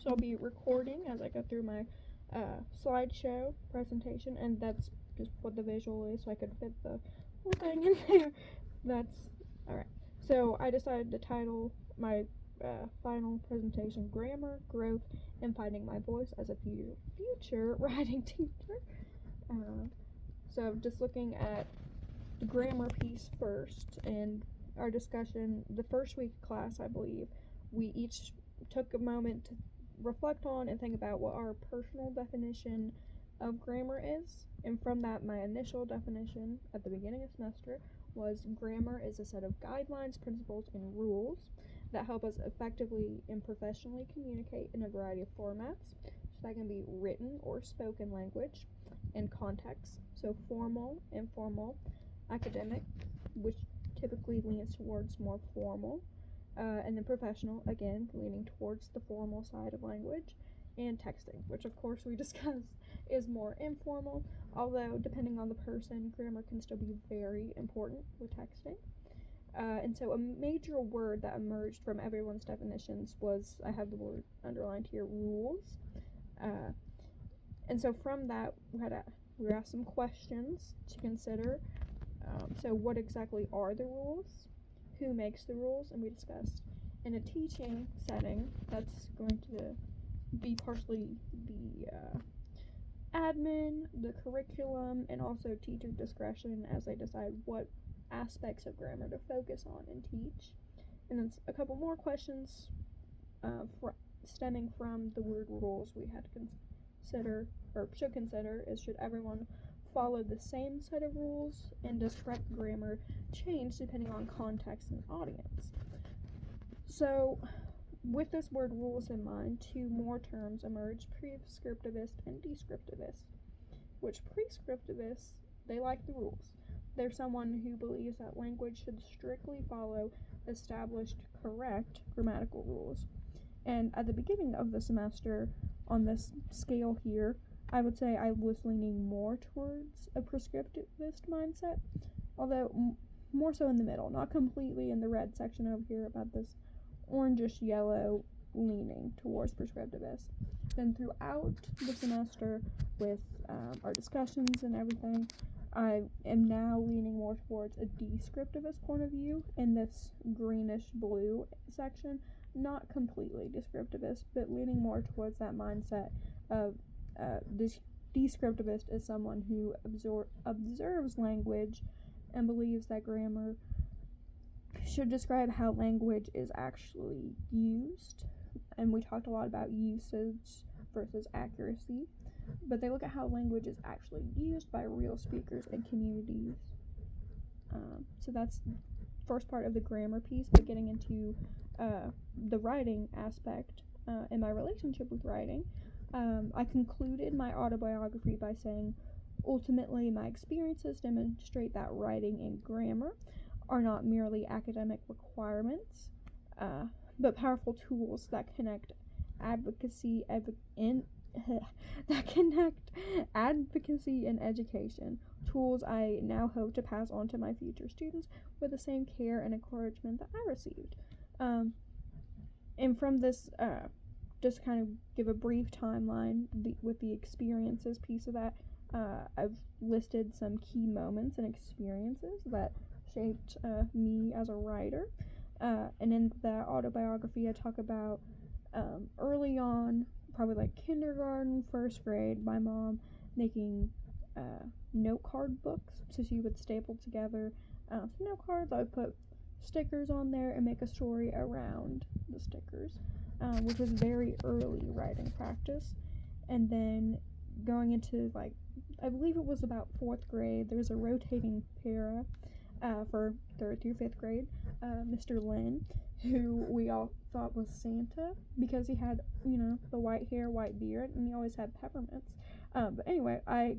So I'll be recording as I go through my slideshow presentation, and that's just what the visual is, so I could fit the whole thing in there. That's alright. So I decided to title my final presentation Grammar, Growth, and Finding My Voice as a future writing teacher. So just looking at the grammar piece first, and our discussion, the first week of class, I believe, we each took a moment to reflect on and think about what our personal definition of grammar is. And from that, my initial definition at the beginning of semester was grammar is a set of guidelines, principles, and rules that help us effectively and professionally communicate in a variety of formats. So that can be written or spoken language and context. So formal, informal, academic, which typically leans towards more formal, and then professional, again, leaning towards the formal side of language, and texting, which of course we discussed is more informal, although depending on the person, grammar can still be very important with texting. And so a major word that emerged from everyone's definitions was, I have the word underlined here, rules. And so from that, we were asked some questions to consider. So what exactly are the rules? Who makes the rules? And we discussed in a teaching setting, that's going to be partially the admin, the curriculum, and also teacher discretion as they decide what aspects of grammar to focus on and teach. And then a couple more questions stemming from the word rules we had to consider, or should consider, is should everyone follow the same set of rules, and does correct grammar change depending on context and audience? So with this word rules in mind, two more terms emerge, prescriptivist and descriptivist. Which prescriptivists, they like the rules. They're someone who believes that language should strictly follow established correct grammatical rules. And at the beginning of the semester, on this scale here, I would say I was leaning more towards a prescriptivist mindset, although more so in the middle, not completely in the red section over here, about this orangish yellow leaning towards prescriptivist. Then throughout the semester, with our discussions and everything, I am now leaning more towards a descriptivist point of view in this greenish blue section. Not completely descriptivist, but leaning more towards that mindset of this descriptivist is someone who observes language and believes that grammar should describe how language is actually used. And we talked a lot about usage versus accuracy, but they look at how language is actually used by real speakers and communities. So that's the first part of the grammar piece, but getting into the writing aspect and my relationship with writing. I concluded my autobiography by saying, ultimately, my experiences demonstrate that writing and grammar are not merely academic requirements, but powerful tools that connect advocacy and education. Tools I now hope to pass on to my future students with the same care and encouragement that I received. And from this, just kind of give a brief timeline with the experiences piece of that. I've listed some key moments and experiences that shaped me as a writer. And in the autobiography, I talk about early on, probably like kindergarten, first grade, my mom making note card books. So she would staple together some note cards. I would put stickers on there and make a story around the stickers, which was very early writing practice. And then going into, like, I believe it was about 4th grade, there was a rotating para for 3rd through 5th grade, Mr. Lynn, who we all thought was Santa because he had, the white hair, white beard, and he always had peppermints. But anyway, I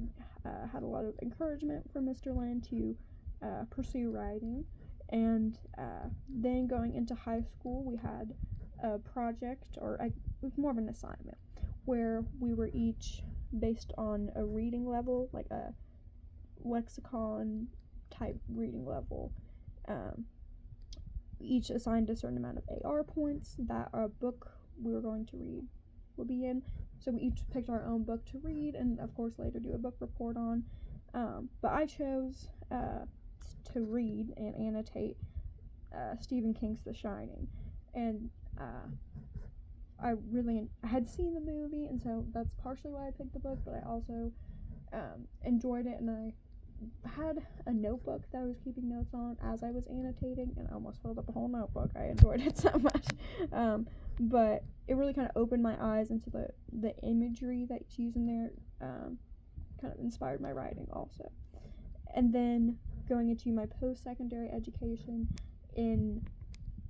had a lot of encouragement from Mr. Lynn to pursue writing. And then going into high school, we had a project, or it was more of an assignment, where we were each based on a reading level, like a lexicon type reading level, each assigned a certain amount of AR points that a book we were going to read would be in. So we each picked our own book to read, and of course later do a book report on. But I chose to read and annotate Stephen King's The Shining, and I had seen the movie, and so that's partially why I picked the book, but I also enjoyed it, and I had a notebook that I was keeping notes on as I was annotating, and I almost filled up a whole notebook. I enjoyed it so much. But it really kind of opened my eyes into the imagery that's used in there, kind of inspired my writing also. And then going into my post-secondary education in,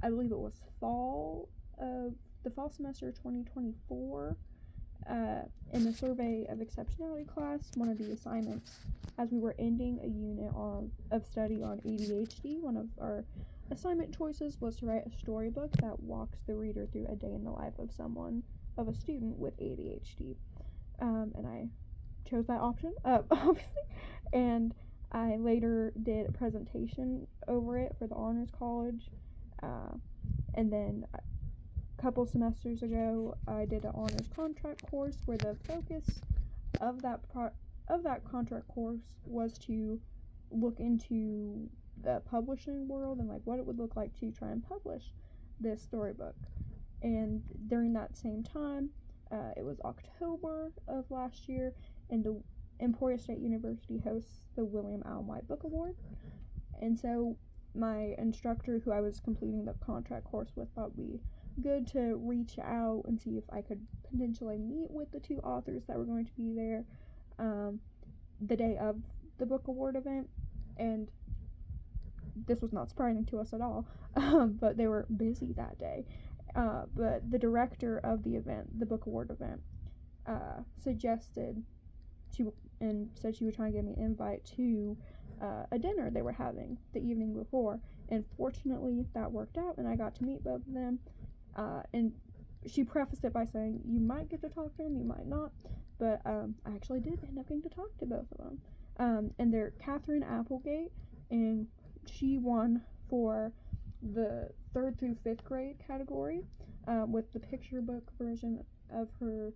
I believe it was the fall semester 2024, in the survey of exceptionality class, one of the assignments, as we were ending a unit of study on ADHD, one of our assignment choices was to write a storybook that walks the reader through a day in the life of a student with ADHD. And I chose that option, obviously, and I later did a presentation over it for the Honors College, and then a couple semesters ago, I did an honors contract course where the focus of that contract course was to look into the publishing world and like what it would look like to try and publish this storybook. And during that same time, it was October of last year, and the Emporia State University hosts the William Allen White Book Award. And so my instructor, who I was completing the contract course with, thought it'd be good to reach out and see if I could potentially meet with the two authors that were going to be there the day of the book award event. And this was not surprising to us at all, but they were busy that day. But the director of the event, the book award event, suggested and said she would try and get me an invite to a dinner they were having the evening before, and fortunately that worked out, and I got to meet both of them. And she prefaced it by saying, you might get to talk to them, you might not, but I actually did end up getting to talk to both of them. And they're Catherine Applegate, and she won for the 3rd through 5th grade category with the picture book version of her.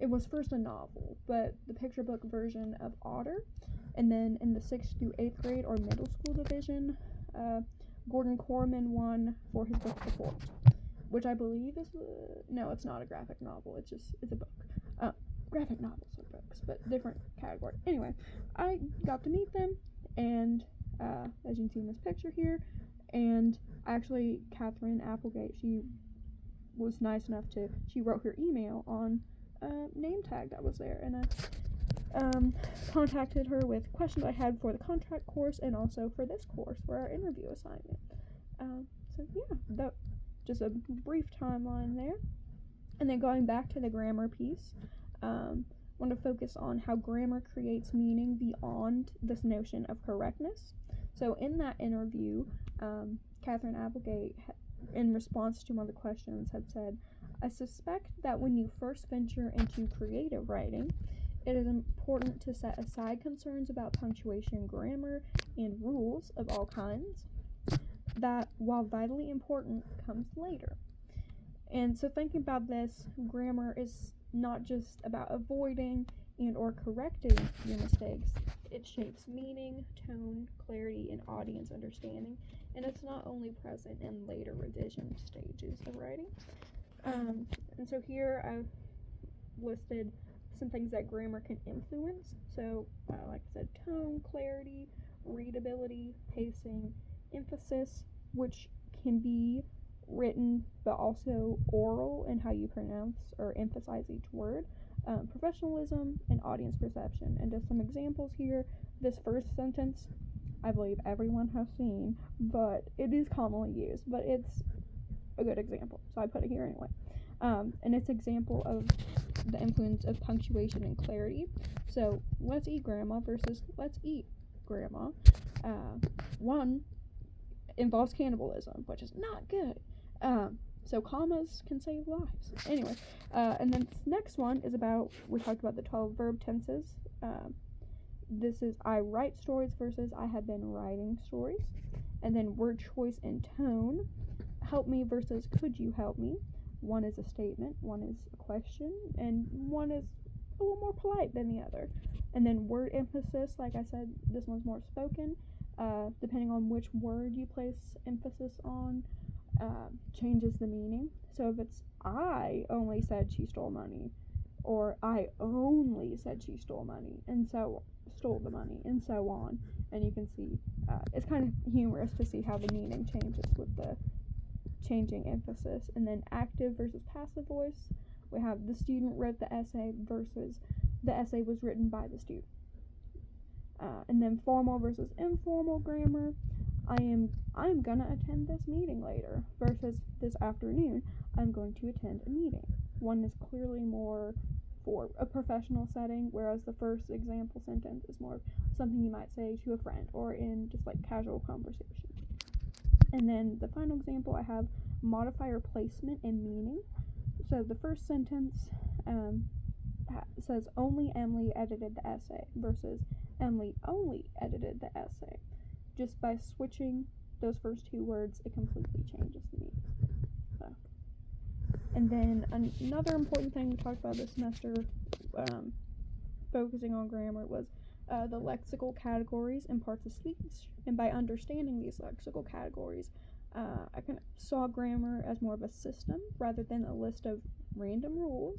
It was first a novel, but the picture book version of Otter. And then in the 6th through 8th grade or middle school division, Gordon Corman won for his book The Fort, which I believe is no, it's not a graphic novel. It's a book. Graphic novels are books, but different category. Anyway, I got to meet them, and as you can see in this picture here, and actually Catherine Applegate, she was nice enough she wrote her email on name tag that was there, and I contacted her with questions I had for the contract course and also for this course for our interview assignment. So yeah, that just a brief timeline there. And then going back to the grammar piece, want to focus on how grammar creates meaning beyond this notion of correctness. So in that interview, Catherine Applegate, in response to one of the questions, had said, I suspect that when you first venture into creative writing, it is important to set aside concerns about punctuation, grammar, and rules of all kinds, that, while vitally important, comes later. And so thinking about this, grammar is not just about avoiding and or correcting your mistakes. It shapes meaning, tone, clarity, and audience understanding, and it's not only present in later revision stages of writing. And so here I've listed some things that grammar can influence. So, like I said, tone, clarity, readability, pacing, emphasis, which can be written but also oral in how you pronounce or emphasize each word, professionalism, and audience perception. And just some examples here. This first sentence, I believe everyone has seen, but it is commonly used, but it's a good example, so I put it here anyway. And it's example of the influence of punctuation and clarity. So, let's eat grandma versus let's eat grandma. One involves cannibalism, which is not good. So commas can save lives. Anyway, and then this next one is about, we talked about the 12 verb tenses. This is I write stories versus I have been writing stories. And then word choice and tone. Help me versus could you help me. One is a statement, one is a question, and one is a little more polite than the other. And then word emphasis, like I said, this one's more spoken. Depending on which word you place emphasis on, changes the meaning. So if it's I only said she stole money, or I only said she stole money, and so stole the money, and so on. And you can see, it's kind of humorous to see how the meaning changes with the changing emphasis. And then active versus passive voice, we have the student wrote the essay versus the essay was written by the student. And then formal versus informal grammar, I'm gonna attend this meeting later versus this afternoon I'm going to attend a meeting. One is clearly more for a professional setting, whereas the first example sentence is more something you might say to a friend or in just like casual conversation. And then the final example, I have modifier placement and meaning. So the first sentence says only Emily edited the essay versus Emily only edited the essay. Just by switching those first two words, it completely changes the meaning. So. And then another important thing we talked about this semester, focusing on grammar, was the lexical categories and parts of speech. And by understanding these lexical categories, I kind of saw grammar as more of a system rather than a list of random rules,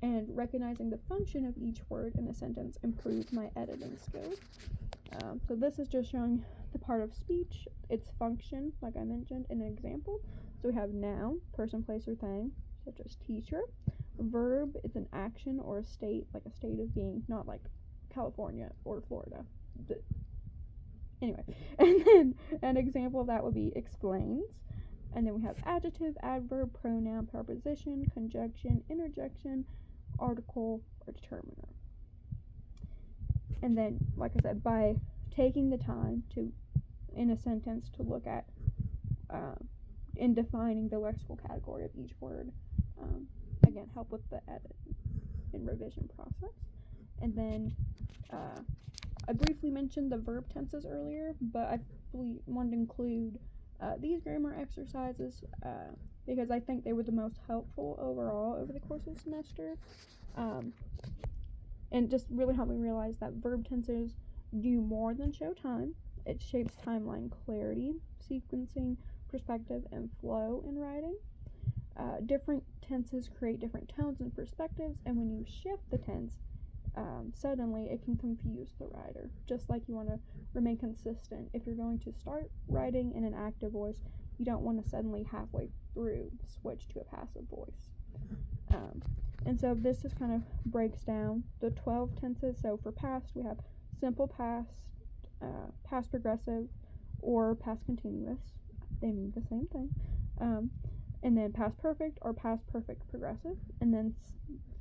and recognizing the function of each word in a sentence improved my editing skills. So this is just showing the part of speech, its function, like I mentioned in an example. So we have noun, person, place, or thing, such as teacher. Verb, it's an action or a state, like a state of being, not like California or Florida. Anyway, and then an example of that would be explains. And then we have adjective, adverb, pronoun, preposition, conjunction, interjection, article, or determiner. And then, like I said, by taking the time to, in a sentence, to look at in defining the lexical category of each word, again, help with the edit and revision process. And then I briefly mentioned the verb tenses earlier, but I wanted to include these grammar exercises because I think they were the most helpful overall over the course of the semester, and just really helped me realize that verb tenses do more than show time. It shapes timeline clarity, sequencing, perspective, and flow in writing. Different tenses create different tones and perspectives, and when you shift the tense, suddenly it can confuse the writer. Just like you want to remain consistent. If you're going to start writing in an active voice, you don't want to suddenly halfway through switch to a passive voice. And so this just kind of breaks down the 12 tenses. So for past, we have simple past, past progressive, or past continuous. They mean the same thing. And then past perfect or past perfect progressive. And then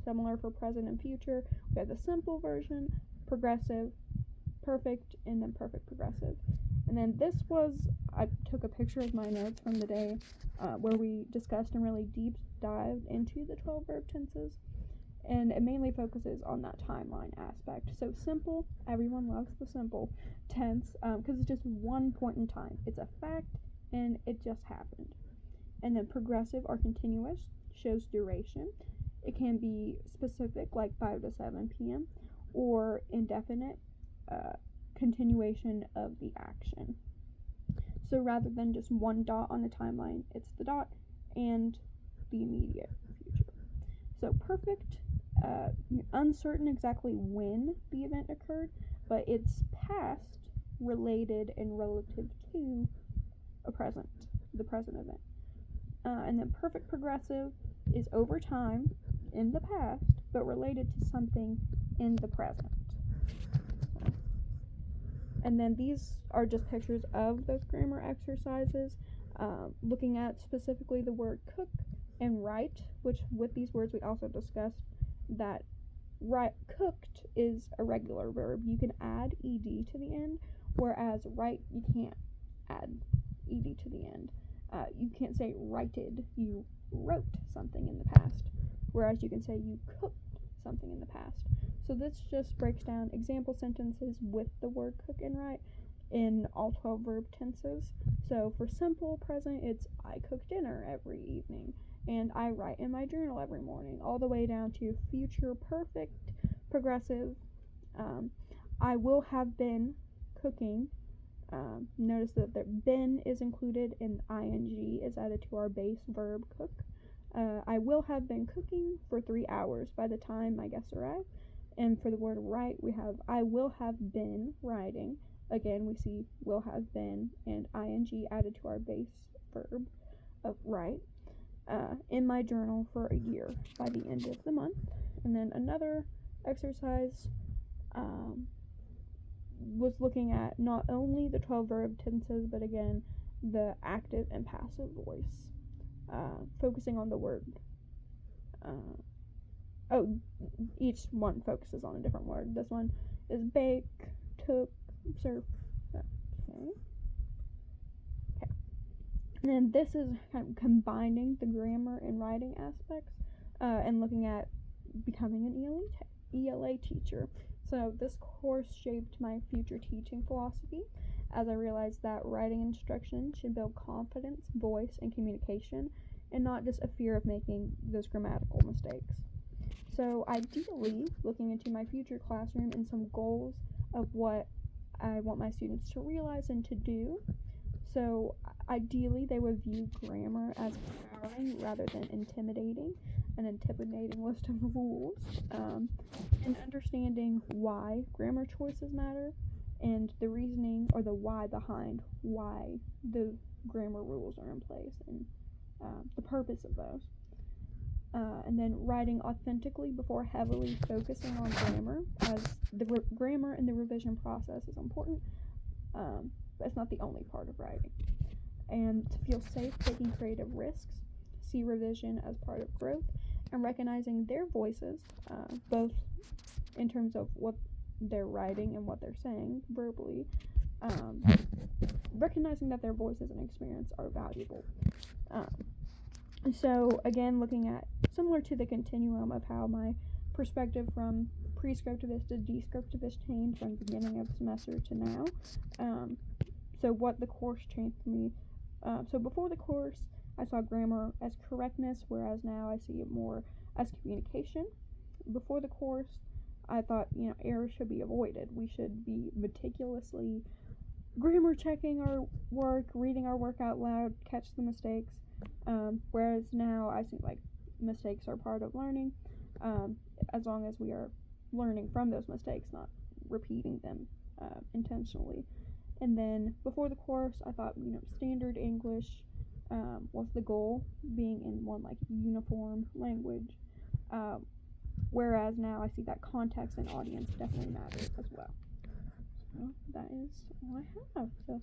similar for present and future, we have the simple version, progressive, perfect, and then perfect progressive. And then this was, I took a picture of my notes from the day where we discussed and really deep dived into the 12 verb tenses. And it mainly focuses on that timeline aspect. So simple, everyone loves the simple tense because it's just one point in time. It's a fact and it just happened. And then progressive or continuous shows duration. It can be specific, like 5 to 7 p.m., or indefinite, continuation of the action. So rather than just one dot on a timeline, it's the dot and the immediate future. So perfect, uncertain exactly when the event occurred, but it's past, related, and relative to the present event. And then perfect progressive is over time in the past, but related to something in the present. And then these are just pictures of those grammar exercises, looking at specifically the word cook and write, which with these words we also discussed that cooked is a regular verb. You can add ed to the end, whereas write, you can't add ed to the end. You can't say righted, you wrote something in the past, whereas you can say you cooked something in the past. So this just breaks down example sentences with the word cook and write in all 12 verb tenses. So for simple present, it's I cook dinner every evening. and I write in my journal every morning, all the way down to future perfect progressive. I will have been cooking. Notice that the been is included and ing is added to our base verb cook. I will have been cooking for 3 hours by the time my guests arrive. And for the word write, we have I will have been writing. Again, we see will have been and ing added to our base verb of write in my journal for a year by the end of the month. And then another exercise was looking at not only the 12 verb tenses, but again, the active and passive voice, focusing on the word. Each one focuses on a different word. This one is bake, took, serve. Okay. And then this is kind of combining the grammar and writing aspects and looking at becoming an ELA teacher. So this course shaped my future teaching philosophy as I realized that writing instruction should build confidence, voice, and communication, and not just a fear of making those grammatical mistakes. So ideally, looking into my future classroom and some goals of what I want my students to realize and to do. So ideally, they would view grammar as empowering rather than intimidating, an intimidating list of rules, and understanding why grammar choices matter and the reasoning or the why behind why the grammar rules are in place and the purpose of those. And then writing authentically before heavily focusing on grammar, as the grammar and the revision process is important, but it's not the only part of writing. And to feel safe taking creative risks, see revision as part of growth, and recognizing their voices, both in terms of what they're writing and what they're saying verbally, recognizing that their voices and experience are valuable. So again, looking at similar to the continuum of how my perspective from prescriptivist to descriptivist changed from the beginning of the semester to now. So what the course changed for me. So before the course, I saw grammar as correctness, whereas now I see it more as communication. Before the course, I thought, errors should be avoided. We should be meticulously grammar checking our work, reading our work out loud, catch the mistakes. Whereas now I see mistakes are part of learning, as long as we are learning from those mistakes, not repeating them intentionally. And then before the course, I thought standard English was the goal, being in one uniform language. Whereas now I see that context and audience definitely matters as well. So that is all I have. So